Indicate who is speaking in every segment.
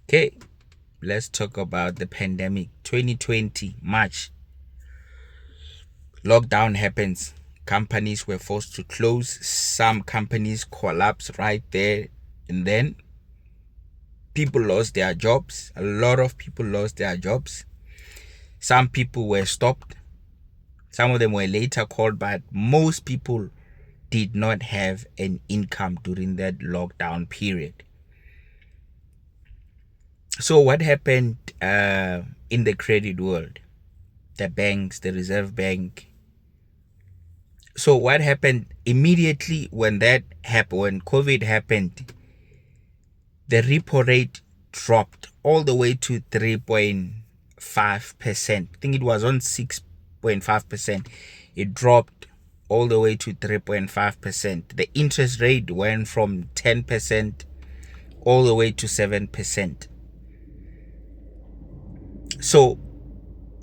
Speaker 1: Okay, let's talk about the pandemic. 2020, March, lockdown happens. Companies were forced to close. Some companies collapsed right there and then. People lost their jobs. A lot of people lost their jobs. Some people were stopped. Some of them were later called, but most people did not have an income during that lockdown period. So what happened in the credit world? The banks, the Reserve Bank. So what happened immediately when that happened, when COVID happened, the repo rate dropped all the way to 3.5%. I think it was on 6.5%. It dropped all the way to 3.5%. The interest rate went from 10% all the way to 7%. So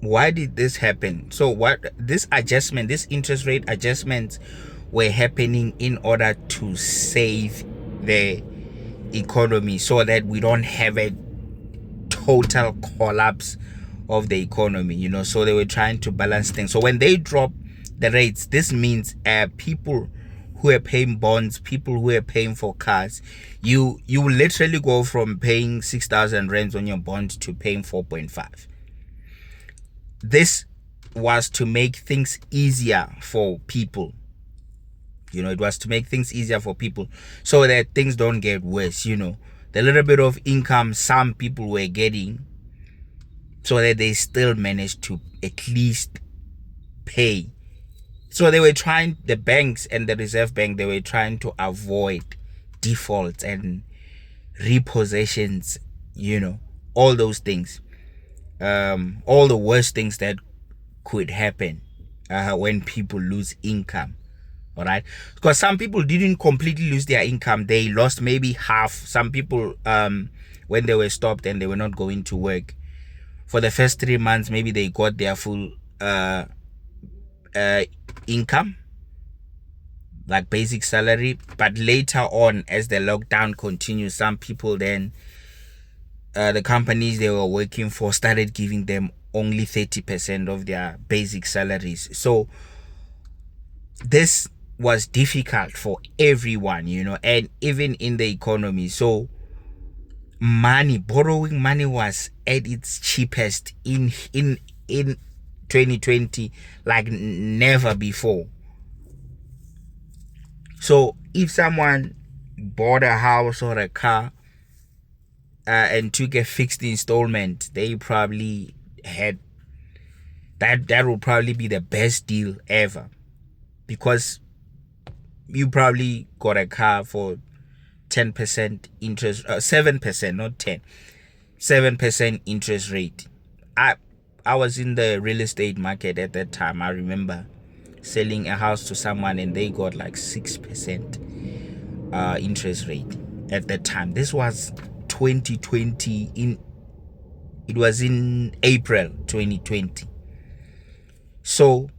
Speaker 1: why did this happen? So what this interest rate adjustments were happening in order to save the economy so that we don't have a total collapse of the economy, so they were trying to balance things. So when they drop the rates, this means people who are paying bonds, people who are paying for cars, you literally go from paying 6,000 rands on your bond to paying 4.5. This was to make things easier for people. It was to make things easier for people so that things don't get worse. The little bit of income some people were getting, so that they still managed to at least pay. So the banks and the Reserve Bank, they were trying to avoid defaults and repossessions, all those things, all the worst things that could happen when people lose income. All right, because some people didn't completely lose their income. They lost maybe half. Some people, when they were stopped and they were not going to work for the first 3 months, maybe they got their full income, like basic salary. But later on, as the lockdown continues, some people then, the companies they were working for started giving them only 30% of their basic salaries. So this was difficult for everyone, and even in the economy. So borrowing money was at its cheapest in 2020 like never before. So if someone bought a house or a car and took a fixed installment, they probably had that will probably be the best deal ever, because you probably got a car for 10% interest, 7%, not 10, 7% interest rate. I was in the real estate market at that time. I remember selling a house to someone and they got like 6% interest rate at that time. This was 2020, it was in April 2020. So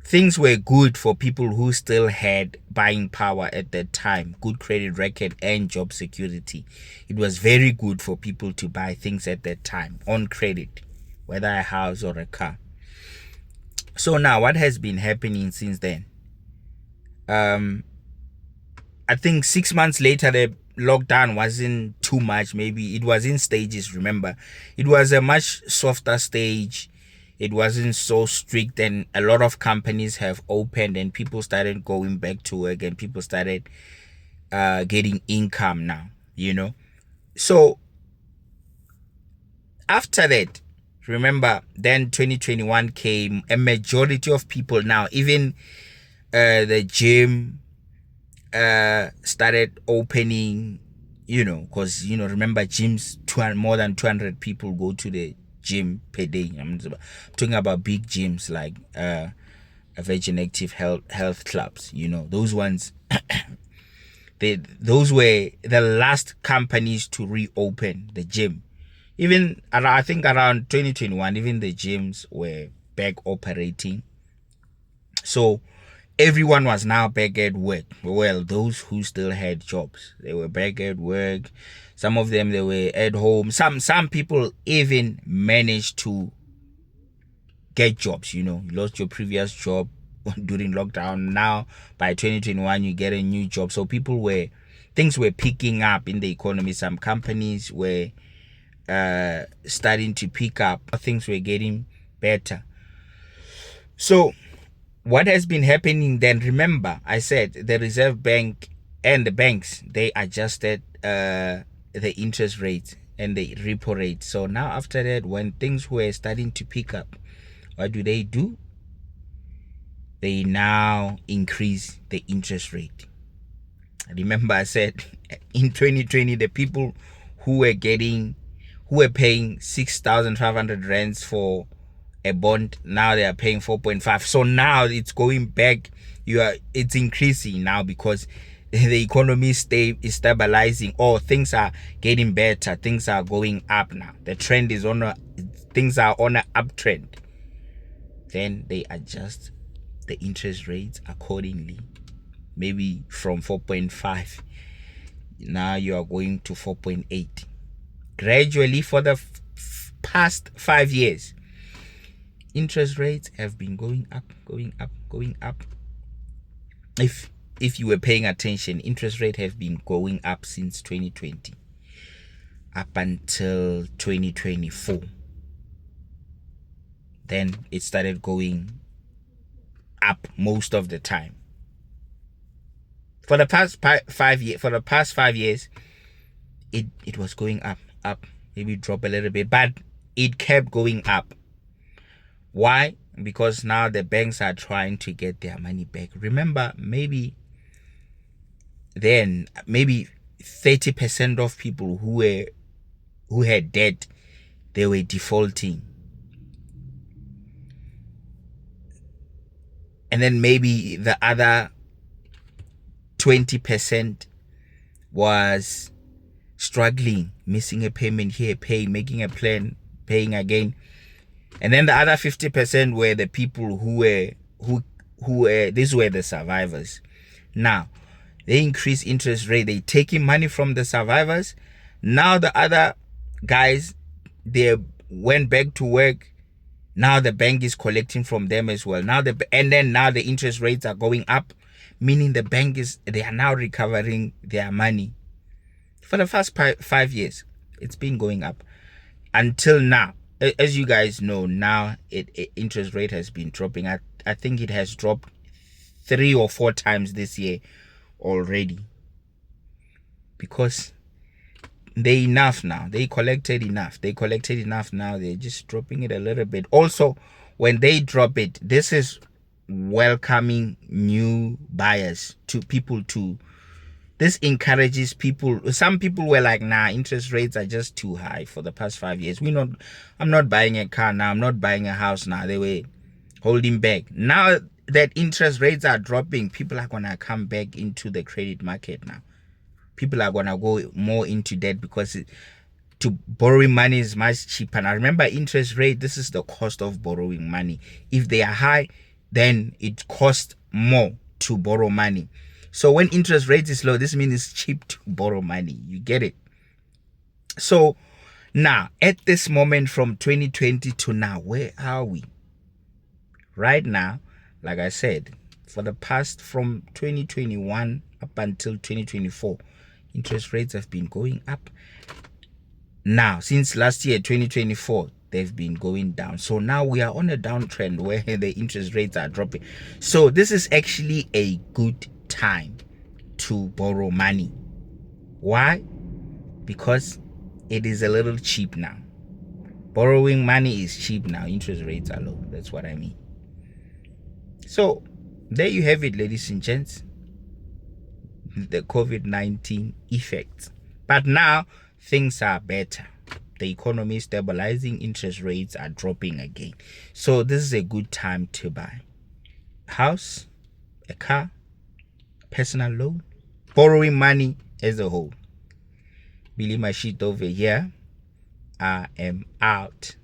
Speaker 1: things were good for people who still had buying power at that time, good credit record and job security. It was very good for people to buy things at that time on credit, whether a house or a car. So now what has been happening since then? I think 6 months later, the lockdown wasn't too much. Maybe it was in stages. Remember, it was a much softer stage. It wasn't so strict, and a lot of companies have opened and people started going back to work and people started getting income now, So after that, remember, then 2021 came. A majority of people now, even the gym started opening, because remember, gyms, more than 200 people go to the gym per day. I'm talking about big gyms like Virgin Active health clubs, those ones. Those were the last companies to reopen the gym. Even I think around 2021, even the gyms were back operating. So everyone was now back at work. Well, those who still had jobs, they were back at work. Some of them, they were at home. Some people even managed to get jobs. You lost your previous job during lockdown. Now by 2021 you get a new job. So things were picking up in the economy. Some companies were starting to pick up. Things were getting better. So what has been happening then? Remember, I said the Reserve Bank and the banks, they adjusted the interest rate and the repo rate. So now after that, when things were starting to pick up, what do? They now increase the interest rate. Remember, I said in 2020, the people who were paying 6,500 rands for a bond, now they are paying 4.5. So now it's going back. It's increasing now because the economy is stabilizing, or things are getting better. Things are going up now. The trend is things are on an uptrend. Then they adjust the interest rates accordingly. Maybe from 4.5, now you are going to 4.8. Gradually, for the past 5 years, interest rates have been going up. If you were paying attention, interest rate have been going up since 2020 up until 2024. Then it started going up most of the time. For the past 5 years, it was going up, maybe drop a little bit, but it kept going up. Why? Because now the banks are trying to get their money back. Remember, maybe 30% of people who had debt, they were defaulting. And then maybe the other 20% was struggling, missing a payment here, making a plan, paying again. And then the other 50% were the people these were the survivors. Now they increase interest rate, they taking money from the survivors. Now the other guys, they went back to work. Now the bank is collecting from them as well. Now the interest rates are going up, meaning they are now recovering their money. For the first 5 years, it's been going up until now. As you guys know, now interest rate has been dropping. I think it has dropped 3 or 4 times this year already, because they collected enough now. They're just dropping it a little bit. Also, when they drop it, this is welcoming new buyers this encourages people. Some people were like, nah, interest rates are just too high for the past 5 years. I'm not buying a car now, I'm not buying a house now. They were holding back. Now that interest rates are dropping, people are gonna come back into the credit market now. People are gonna go more into debt because to borrowing money is much cheaper. Now remember, interest rate, this is the cost of borrowing money. If they are high, then it costs more to borrow money. So when interest rate is low, this means it's cheap to borrow money. You get it? So now, at this moment from 2020 to now, where are we? Right now, like I said, for the past from 2021 up until 2024, interest rates have been going up. Now, since last year, 2024, they've been going down. So now we are on a downtrend where the interest rates are dropping. So this is actually a good time to borrow money. Why? Because it is a little cheap now. Borrowing money is cheap now. Interest rates are low. That's what I mean. So there you have it, ladies and gents. The COVID-19 effects. But now things are better. The economy is stabilizing. Interest rates are dropping again. So this is a good time to buy a house, a car, personal loan, borrowing money as a whole. Billy Mashit over here. I am out.